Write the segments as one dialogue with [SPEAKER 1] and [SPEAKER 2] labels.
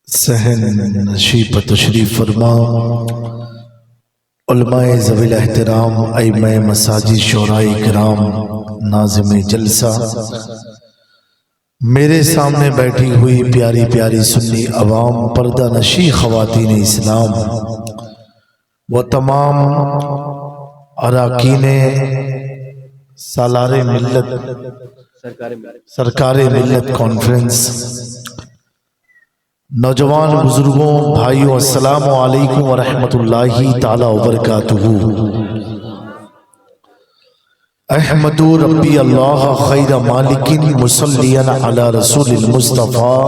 [SPEAKER 1] صحن نشیب تشریف فرما علماء ذوی الاحترام ائمہ مساجد شورائے کرام ناظم جلسہ میرے سامنے بیٹھی ہوئی پیاری پیاری سنی عوام پردہ نشی خواتین اسلام و تمام اراکین سالار ملت سرکار ملت کانفرنس نوجوان بزرگوں بھائیوں السلام علیکم ورحمۃ اللہ تعالی وبرکاتہ احمد ربی اللہ خیر مالک مصلیا علی رسول المصطفیٰ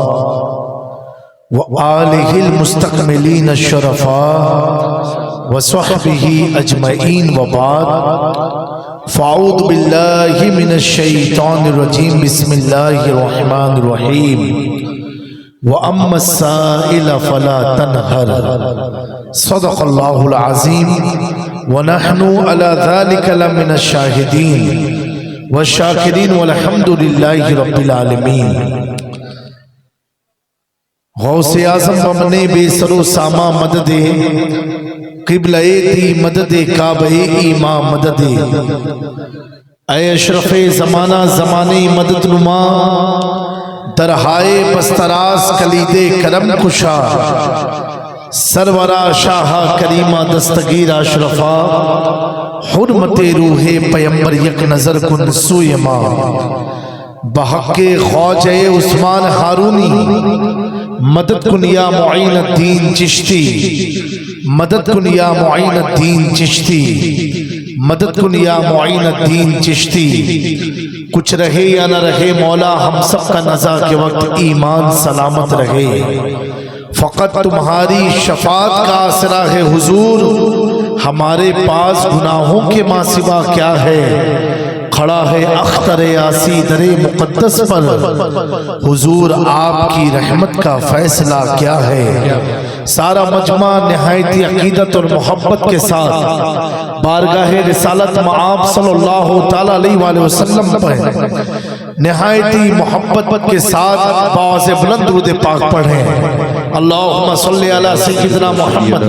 [SPEAKER 1] وآلہ المستکملین الشرفاء وصحبہ اجمعین وبعد فاعوذ باللہ من الشیطان الرجیم بسم اللہ الرحمن الرحیم وَأَمَّا السَّائِلَ فَلَا تَنْهَرْ صدق اللہ العظیم وَنَحْنُ عَلَى ذَلِكَ لَمِنَ الشَّاهِدِينَ وَالشَّاكِرِينَ وَالْحَمْدُ لِلَّهِ رَبِّ الْعَالَمِينَ غوث اعظم بمنے بے سر و ساما مدد قبلہ دی مدد کعبہ ایمان مدد اے اشرف زمانہ زمانے مدد نما درہائے بستراز کلید کرم کشا سرورہ شاہ کریمہ دستگیر اشرفا حرمت روح پیمبر یک نظر کن سوی ماں بحق خواجہ عثمان ہارونی مدد کن یا معین الدین چشتی مدد کن یا معین الدین چشتی مدد کن یا معین الدین چشتی کچھ رہے یا نہ رہے مولا ہم سب کا نزا کے وقت ایمان سلامت رہے فقط تمہاری شفاعت کا آسرا ہے حضور ہمارے پاس گناہوں کے ماں سوا کیا ہے کھڑا ہے اختر آسی در مقدس پر حضور آپ کی رحمت کا فیصلہ کیا ہے سارا مجمع نہایت عقیدت اور محبت کے ساتھ بارگاہ رسالت معاب صلی اللہ تعالیٰ علیہ وآلہ وسلم پر نہایتی محبت کے ساتھ باز بلند درود پاک پڑھیں اللہم صلی علی سیدنا محمد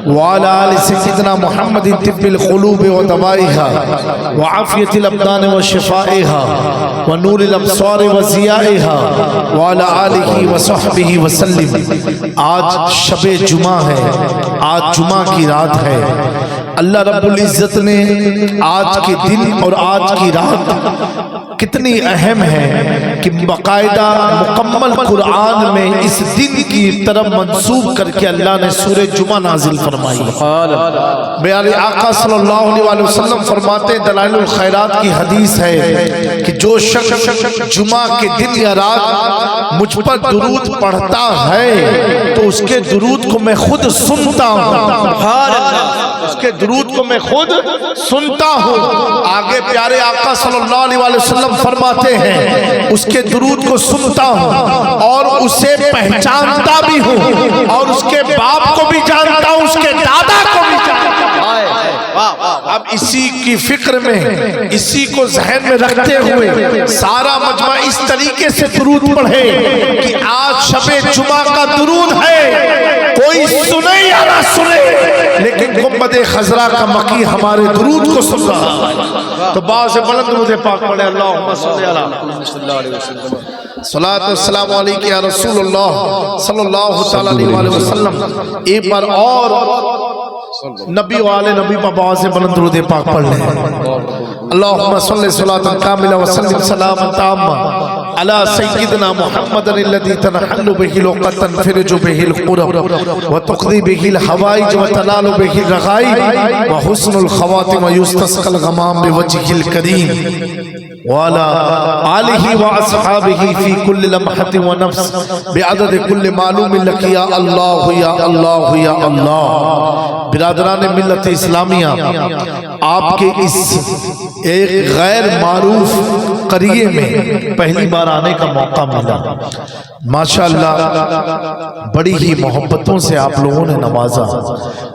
[SPEAKER 1] وعلی آل سیدنا محمد طب القلوب و دوائها وعافیت الابدان و شفائها ونور الابصار و ضیائها وعلی آلہ و صحبہ وسلم آج شب جمعہ ہے آج جمعہ کی رات ہے اللہ رب العزت نے آج کے دن اور آج کی رات کتنی اہم ہے کہ باقاعدہ مکمل قرآن میں اس دن کی طرف منسوب کر کے اللہ نے سورہ جمعہ نازل فرمائی میرے آقا صلی اللہ علیہ وسلم فرماتے ہیں دلائل الخیرات کی حدیث ہے کہ جو شخص جمعہ کے دن یا رات مجھ پر درود پڑھتا ہے تو اس کے درود کو میں خود سنتا ہوں اس کے درود کو میں خود سنتا ہوں آگے پیارے آقا صلی اللہ علیہ وسلم فرماتے ہیں اس کے درود کو سنتا ہوں اور اسے پہچانتا بھی ہوں اور اس کے باپ کو بھی جانتا ہوں اس کے دادا کو بھی جانتا ہوں اب اسی کی فکر میں اسی کو ذہن میں رکھتے ہوئے سارا مجمع اس طریقے سے درود پڑھے کہ آج شب جمعہ کا درود ہے کوئی سنے یا نہ سنے لیکن گنبد خضرا کا مکی ہمارے درود کو سن رہا ہے تو باز بلند درود پاک پڑھے اللہم صلی اللہ علیہ وسلم صلاۃ والسلام علیکہ یا رسول اللہ صلی اللہ علیہ وسلم ایک بار اور نبی والے نبی پر باز بلند درود پاک پڑھ لیں اللہم صلی صلاۃ کاملہ وسلم سلاما تاما علی سیدنا محمد الذی تنحل به العقد تنفرج به الكرب وتقضي به الحوائج وتنال به الرغائب وحسن الخواتم يستسقى الغمام بوجهه الكريم وعلى آلہ واصحابہ فی کل لمحۃ ونفس بعدد کل معلوم لک یا اللہ یا اللہ یا اللہ برادران ملت اسلامیہ آپ کے اس ایک غیر معروف قریے میں پہلی بار بار آنے کا موقع ملا. ماشاءاللہ بڑی ہی محبتوں سے آپ لوگوں نے نوازا.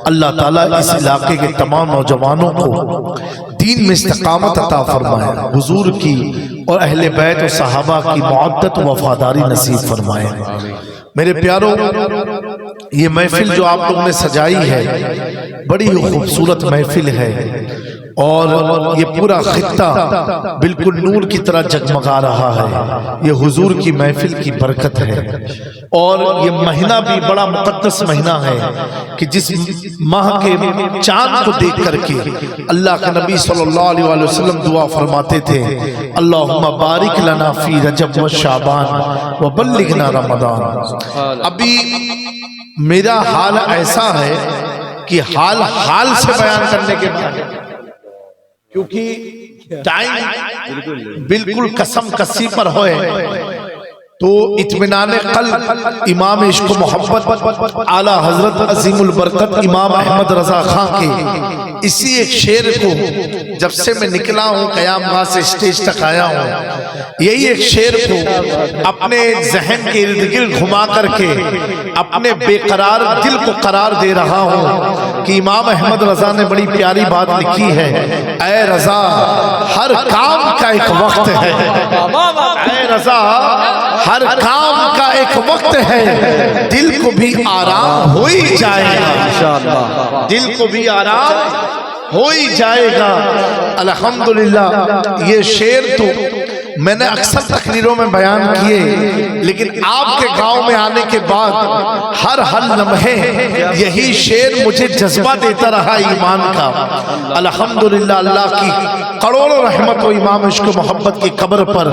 [SPEAKER 1] اللہ تعالیٰ اس علاقے کے تمام نوجوانوں کو دین میں استقامت عطا فرمائے, حضور کی اور اہل بیت و صحابہ کی معدت و وفاداری نصیب فرمائے. میرے پیاروں, یہ محفل جو آپ لوگوں نے سجائی ہے بڑی ہی خوبصورت محفل ہے, اور یہ پورا خطہ بالکل نور کی طرح جگمگا رہا ہے. یہ حضور کی محفل کی برکت ہے, اور یہ مہینہ بھی بڑا مقدس مہینہ ہے کہ جس ماہ کے چاند کو دیکھ کر کے اللہ کے نبی صلی اللہ علیہ وآلہ وسلم دعا فرماتے تھے, اللہم بارک لنا فی رجب و شعبان و بلغنا رمضان. ابھی میرا حال ایسا ہے کہ حال سے بیان کرنے کے بعد, کیونکہ ٹائم بالکل قسم کسی پر ہوئے تو اطمینان قلب امام عشق و محبت اعلیٰ حضرت عظیم البرکت امام احمد رضا خان کے اسی ایک شعر کو جب سے میں نکلا ہوں قیام گاہ سے اسٹیج تک آیا ہوں, یہی ایک شعر کو اپنے ذہن کے ارد گرد گھما کر کے اپنے بے قرار دل کو قرار دے رہا ہوں کہ امام احمد رضا نے بڑی پیاری بات لکھی ہے, اے رضا ہر کام کا ایک وقت ہے, اے رضا ہر کام کا ایک وقت ہے, دل کو بھی آرام ہو ہی جائے گا, دل کو بھی آرام ہو ہی جائے گا. الحمدللہ یہ شعر تو میں نے اکثر تقریروں میں بیان کیے, لیکن آپ کے گاؤں میں آنے کے بعد ہر لمحے یہی شعر مجھے جذبہ دیتا رہا ایمان کا. الحمدللہ اللہ کی کروڑوں رحمت و امام عشق و محبت کی قبر پر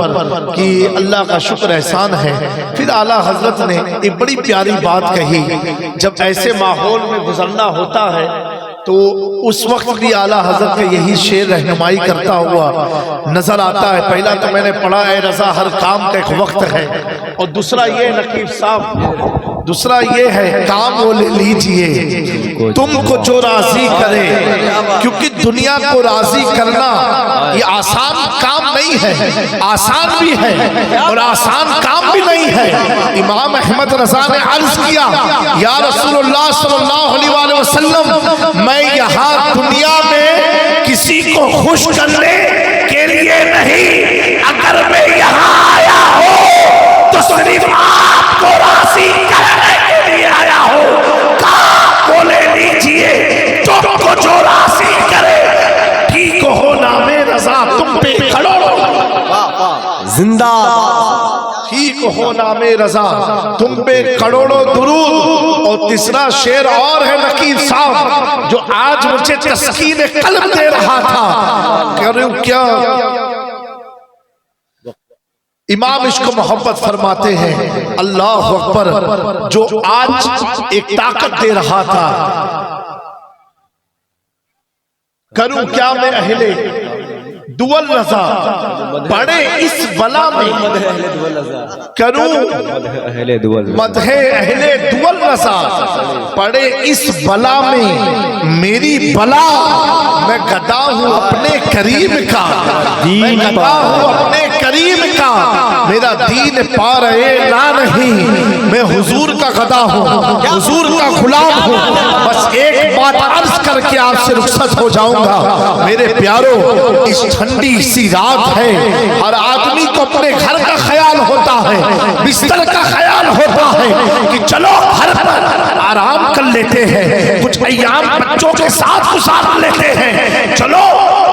[SPEAKER 1] کہ اللہ کا شکر احسان ہے. پھر اعلیٰ حضرت نے ایک بڑی پیاری بات کہی, جب ایسے ماحول میں گزرنا ہوتا ہے تو اس وقت بھی اعلیٰ حضرت کا یہی شعر رہنمائی کرتا ہوا نظر آتا ہے. پہلا تو میں نے پڑھا اے رضا ہر کام کا ایک وقت ہے, اور دوسرا یہ نقیب صاحب, دوسرا یہ ہے کام وہ لے لیجئے تم کو جو راضی کرے, کیونکہ دنیا کو راضی کرنا یہ آسان کام نہیں ہے, آسان بھی ہے اور آسان کام بھی نہیں ہے. امام احمد رضا نے عرض کیا یا رسول اللہ صلی اللہ علیہ وآلہ وسلم, میں یہاں دنیا میں کسی کو خوش کرنے کے لیے نہیں, اگر میں یہاں آیا ہوں تو صرف آپ کو راضی کرنے کے لیے آیا ہوں. کام کو لے لیجئے تم کو جو راضی کرے, ٹھیک ہو نام رضا تم پہ کھڑو زندہ, ٹھیک ہو نام رضا تم پہ کروڑوں درود. اور تیسرا شعر اور ہے نقیب صاحب جو آج مجھے تسکین قلب دے رہا تھا, کروں کیا امام عشق محبت فرماتے ہیں اللہ اکبر, جو آج ایک طاقت دے رہا تھا, کروں کیا میں اہلِ دول رضا پڑے اس بلا میں, کروں مدح اہل دول رضا پڑے اس بلا میں, میری بلا میں گدا ہوں اپنے کریم کا, میں گدا ہوں اپنے کریم کا, میرا دین پا رہے نہ نہیں, میں حضور کا گدا ہوں, حضور کا غلام ہوں. بس ایک بات عرض کر کے آپ سے رخصت ہو جاؤں گا میرے پیاروں, اس ٹھنڈی سی رات ہے, ہر آدمی کو اپنے گھر کا خیال ہوتا ہے, بستر کا خیال ہوتا ہے کہ چلو گھر پر آرام کر لیتے ہیں, کچھ ایام بچوں کے ساتھ گزار لیتے ہیں, چلو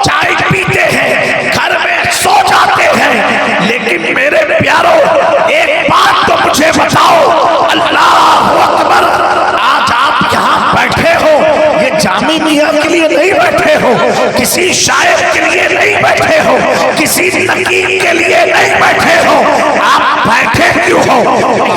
[SPEAKER 1] چائے پیتے ہیں, گھر میں سو جاتے ہیں. لیکن میرے پیاروں ایک بات تو مجھے بتاؤ, اللہ اکبر, آج آپ یہاں بیٹھے ہو یہ جامی میاں کے لیے نہیں بیٹھے ہو, کسی شاعر کے لیے نہیں بیٹھے ہو, کسی نقیب کے لیے نہیں بیٹھے ہو, آپ بیٹھے کیوں ہو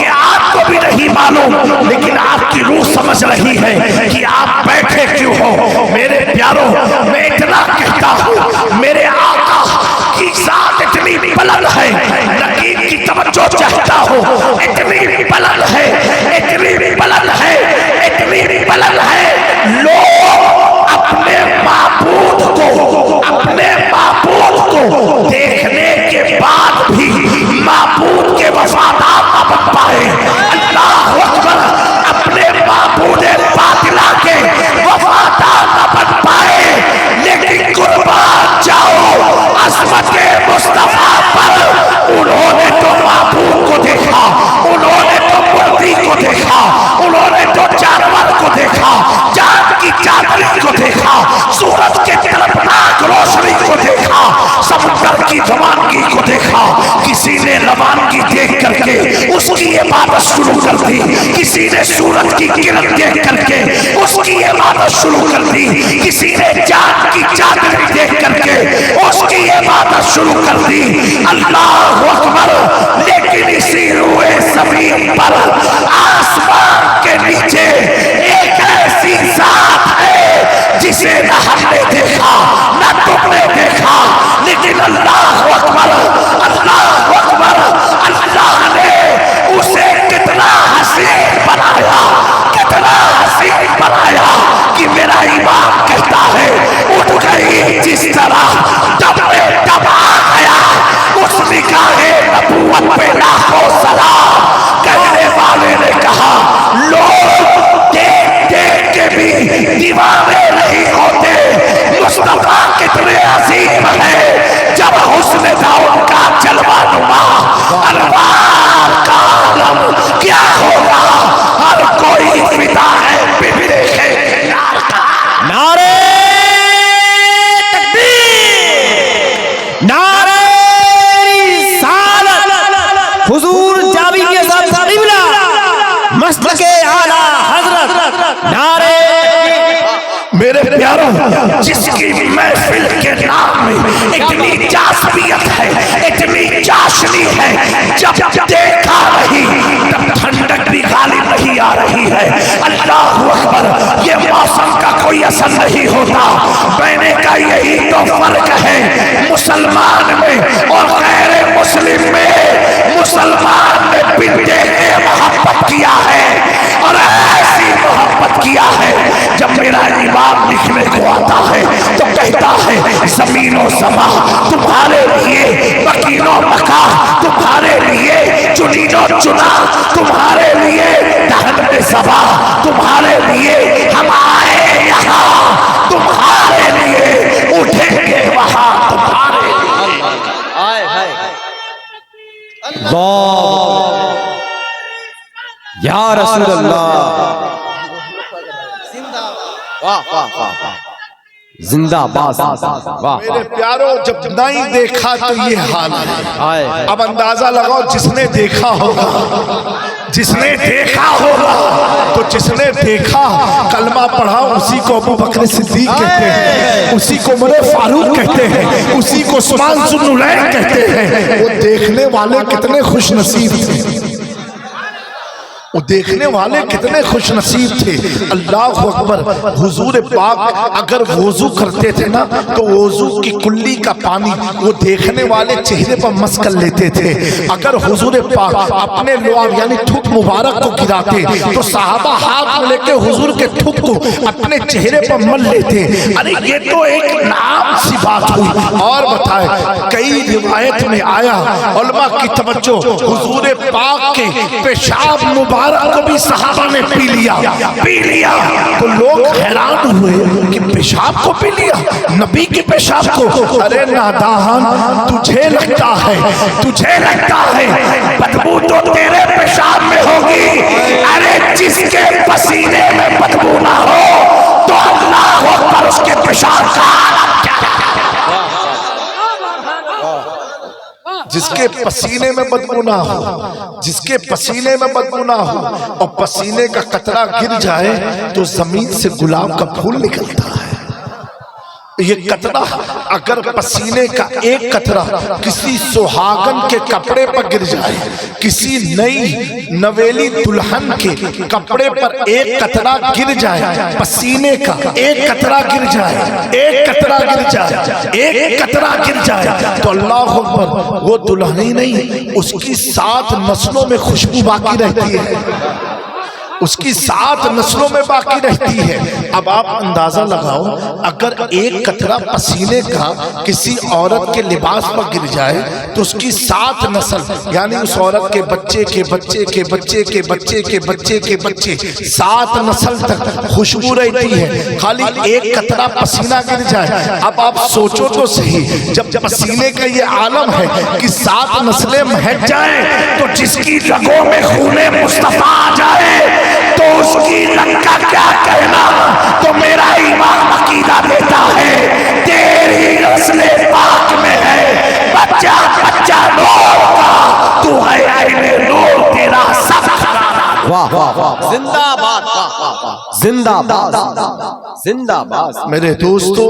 [SPEAKER 1] یہ آپ کو بھی نہیں معلوم, لیکن آپ کی روح سمجھ رہی ہے کہ آپ بیٹھے کیوں ہو. میرے پیاروں میں اتنا کہتا ہوں, میرے آقا کی ذات اتنی بلند ہے, نقیب کی توجہ چاہتا ہو, اتنی بلند ہے, اتنی بلند ہے, اتنی بلند ہے. لوگ اپنے معبود کو, اپنے معبود کو دیکھنے کے بعد بھی معبود
[SPEAKER 2] نے سورج کی کرن دیکھ کر کے اس کی عبادت شروع کر دی، کسی نے چاند کی چادر دیکھ کر کے اس کی عبادت شروع کر دی۔ اللہ اکبر! لیکن اسی روئے زمین پر آسمان کے نیچے ایک ایسی ذات ہے جسے نہ ہم نے دیکھا نہ تم نے دیکھا، لیکن اللہ اکبر، اللہ اکبر، اللہ نے اسے کتنا حسین بنایا، کتنا حسین بنایا کہ میرا امام کہتا ہے اٹھ گئی جس طرح دم میں دم آ گیا اس نگاہ نبوت پہ لاکھوں سلام۔ کہنے والے نے کہا لوگ دیکھ دیکھ کے بھی دیوانے نہیں ہوتے، مصطفیٰ کتنے عظیم ہے جب حسن تھا ان کا جلوہ نما، انوار کا عالم کیا ہوگا، ہر کوئی فدا ہے ببرے خیال کا۔
[SPEAKER 3] نعرہ تکبیر، نعرہ رسالت، حضور جاوید کے صاحب قبلہ مسلک اعلیٰ حضرت، نعرہ
[SPEAKER 2] میرے پیاروں، جس کی محفل کے نام میں اتنی جاذبیت ہے، اتنی چاشنی ہے، جب دیکھا نہیں تب ٹھنڈک بھی غالب نہیں آ رہی ہے۔ اللہ اکبر! یہ موسم کا کوئی اثر نہیں ہوتا، بہنے کا یہی تو فرق ہے مسلمان میں اور غیر مسلم میں۔ مسلمان نے بنتے محبت کیا ہے اور ایسی محبت کیا ہے جب میرا امام لکھنے کو آتا ہے تو کہتا ہے زمین و سماء تمہارے لیے، مکین و مکان تمہارے لیے، چنین و چنا تمہارے لیے، دہن میں سبا تمہارے لیے، ہم آئے یہاں تمہارے لیے، اٹھیں گے وہاں تمہارے لیے۔
[SPEAKER 3] اللہ یا رسول اللہ، زندہ باد۔
[SPEAKER 1] میرے پیاروں، جب نہیں دیکھا تو یہ حال ہے۔ اب اندازہ لگاؤ جس نے دیکھا ہوگا، جس نے دیکھا ہوگا، تو جس نے دیکھا کلمہ پڑھا اسی کو ابو بکر صدیق کہتے ہیں، اسی کو عمر فاروق کہتے ہیں، اسی کو عثمان ذو النورین کہتے ہیں۔ وہ دیکھنے والے کتنے خوش نصیب تھے، وہ دیکھنے والے کتنے خوش نصیب تھے۔ اللہ اکبر! حضور پاک اگر وضو کرتے تھے نا تو وضو کی کلی کا پانی وہ دیکھنے والے چہرے پر مس کر لیتے تھے۔ اگر حضور پاک اپنے لعاب یعنی تھوک مبارک کو گراتے تو صحابہ ہاتھ میں لے کے حضور کے تھوک کو اپنے چہرے پر مل لیتے۔ ارے یہ تو ایک نام سی بات ہوئی۔ اور بتائے کئی روایت میں آیا، علماء کی توجہ، حضور پاک کے پیشاب مبارک کو بھی صحابہ نے پی لیا تو لوگ حیران ہوئے کہ پیشاب کو پی لیا، نبی کے پیشاب کو۔ ارے نادان، تجھے لگتا ہے بدبو تو تیرے پیشاب میں ہوگی، ارے جس کے پسینے میں بدبو نہ ہو تو اللہ اکبر اس کے پیشاب کا عالم کیا ہے۔ جس کے پسینے میں بدبو نہ ہو، جس کے پسینے میں بدبو نہ ہو اور پسینے کا قطرہ گر جائے تو زمین سے گلاب کا پھول نکلتا ہے۔ یہ قطرہ اگر پسینے کا ایک قطرہ کسی سہاگن کے کپڑے پر گر جائے، کسی نئی نویلی دلہن کے کپڑے پر ایک قطرہ گر جائے، پسینے کا ایک قطرہ گر جائے، ایک قطرہ گر جائے، ایک قطرہ گر جائے تو اللہ اکبر وہ دلہن ہی نہیں، اس کی 7 نسلوں میں خوشبو باقی رہتی ہے، اس کی 7 نسلوں میں باقی رہتی ہے۔ اب آپ اندازہ لگاؤ اگر ایک قطرہ پسینے کا کسی عورت کے لباس پر گر جائے تو اس کی 7 نسل یعنی اس عورت کے بچے کے بچے کے بچے کے بچے کے بچے کے بچے 7 نسل تک خوشبو رہتی ہے، خالی ایک قطرہ پسینہ گر جائے۔ اب آپ سوچو تو صحیح، جب پسینے کا یہ عالم ہے کہ 7 نسلیں مہک جائیں تو جس کی رگوں میں خون مصطفیٰ آ جائے تو اس کی رگ کا کیا کہنا۔ تو میرا امام عقیدہ دیتا ہے تیری نسل پاک میں ہے بچہ بچہ نور کا، تو ہے عین نور، تیرا سب خرابہ
[SPEAKER 3] واہ واہ واہ زندہ باد زندہ باد زندہ باد
[SPEAKER 1] میرے دوستو،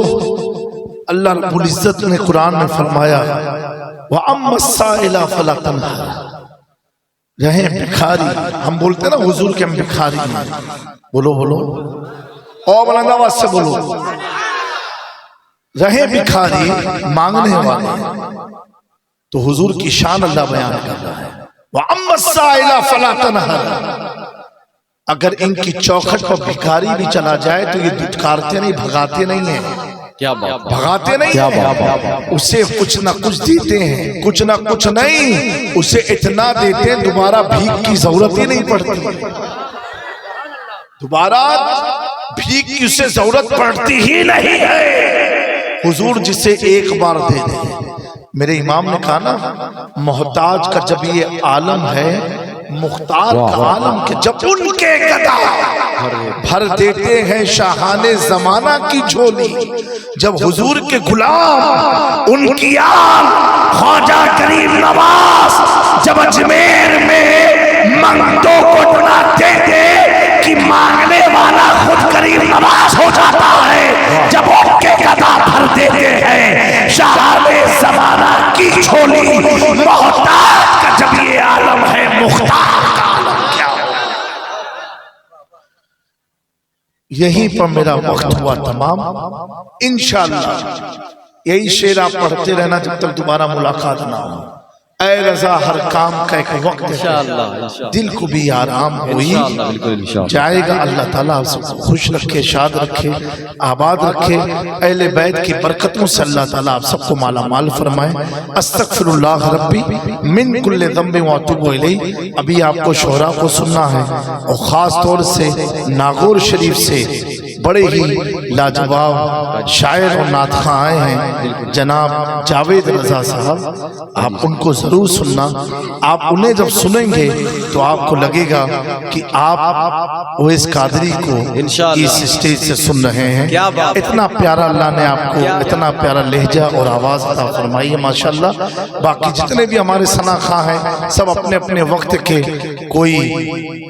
[SPEAKER 1] اللہ رب العزت نے قرآن میں فرمایا وَأَمَّا السَّائِلَ فَلَا تَنْهَرْ، رہیں بھکاری، ہم بولتے ہیں نا حضور کے ہم بھکاری ہیں، بولو بولو اور بلند آواز سے بولو، رہیں بھکاری مانگنے والے، تو حضور کی شان اللہ بیان کر رہا ہے وَأَمَّا السَّائِلَ فَلَا تَنْهَرْ، اگر ان کی چوکھٹ پر بھکاری بھی چلا جائے تو یہ دھتکارتے نہیں، بھگاتے نہیں ہیں،
[SPEAKER 3] کیا بات
[SPEAKER 1] بھگاتے نہیں ہیں، اسے کچھ نہ کچھ دیتے ہیں، کچھ نہ کچھ نہیں، اسے اتنا دیتے ہیں دوبارہ بھیک کی ضرورت ہی نہیں پڑتی، دوبارہ بھیک کی اسے ضرورت پڑتی ہی نہیں ہے۔ حضور جسے ایک بار دے دیں، میرے امام نے کہا نا محتاج کا جب یہ عالم ہے، مختار کا عالم کے جب ان کے گدا بھر دیتے ہیں شاہان زمانہ کی جھولی، جب حضور کے غلام
[SPEAKER 2] ان کی آن خواجہ کریم نواز جب اجمیر میں منگتوں کو اتنا دیتے کہ مانگنے والا خود کریم نواز ہو جاتا ہے، جب ان کے گدا بھر دیتے ہیں شاہان زمانہ کی جھولی، محتاج کا جب یہ عالم ہے، مختار کا عالم کیا ہو؟
[SPEAKER 1] یہیں پر میرا وقت ہوا تمام، انشاءاللہ یہی شعر آپ پڑھتے رہنا جب تک دوبارہ ملاقات نہ ہو۔ اے رضا ہر کام کا ایک وقت ہے، دل کو بھی آرام ہوئی جائے گا، اللہ تعالیٰ آپ سب کو خوش رکھے، شاد رکھے، آباد رکھے، اہل بیت کی برکتوں سے اللہ تعالیٰ آپ سب کو مالا مال فرمائے۔ استغفر اللہ ربی من کل ذنب واتوب الیہ، ابھی آپ کو شعراء کو سننا ہے اور خاص طور سے ناگور شریف سے بڑے ہی لاجواب شاعر اور نعت خواں آئے ہیں جناب جاوید رضا صاحب، آپ ان کو ضرور سننا، آپ انہیں جب سنیں گے تو آپ کو لگے گا کہ آپ اویس قادری کو اس سٹیج سے سن رہے ہیں۔ اتنا پیارا اللہ نے آپ کو اتنا پیارا لہجہ اور آواز عطا فرمائی ہے ماشاءاللہ۔ باقی جتنے بھی ہمارے ثنا خواں ہیں سب اپنے اپنے وقت کے، کوئی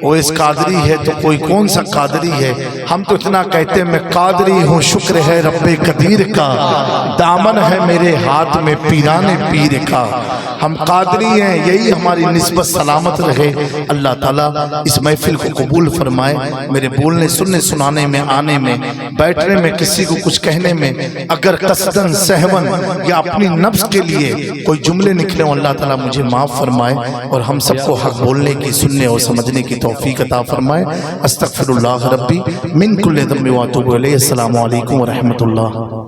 [SPEAKER 1] اویس قادری ہے تو کوئی کون سا قادری ہے، ہم تو اتنا کہتے ہیں میں قادری ہوں، شکر ہے رب قدیر کا، دامن ہے میرے ہاتھ میں پیران پیر کا، ہم قادری ہیں، یہی ہماری نسبت سلامت رہے۔ اللہ تعالیٰ اس محفل کو قبول فرمائے، میرے بولنے سننے سنانے میں آنے میں بیٹھنے میں کسی کو کچھ کہنے میں اگر قصدن سہون یا اپنی نفس کے لیے کوئی جملے نکلے ہوں، اللہ تعالیٰ مجھے معاف فرمائے اور ہم سب کو حق بولنے کی، سننے اور سمجھنے کی توفیق عطا فرمائے۔ استغفر اللہ ربی من کل ذنب واتوب الیہ۔ السلام علیکم ورحمۃ اللہ۔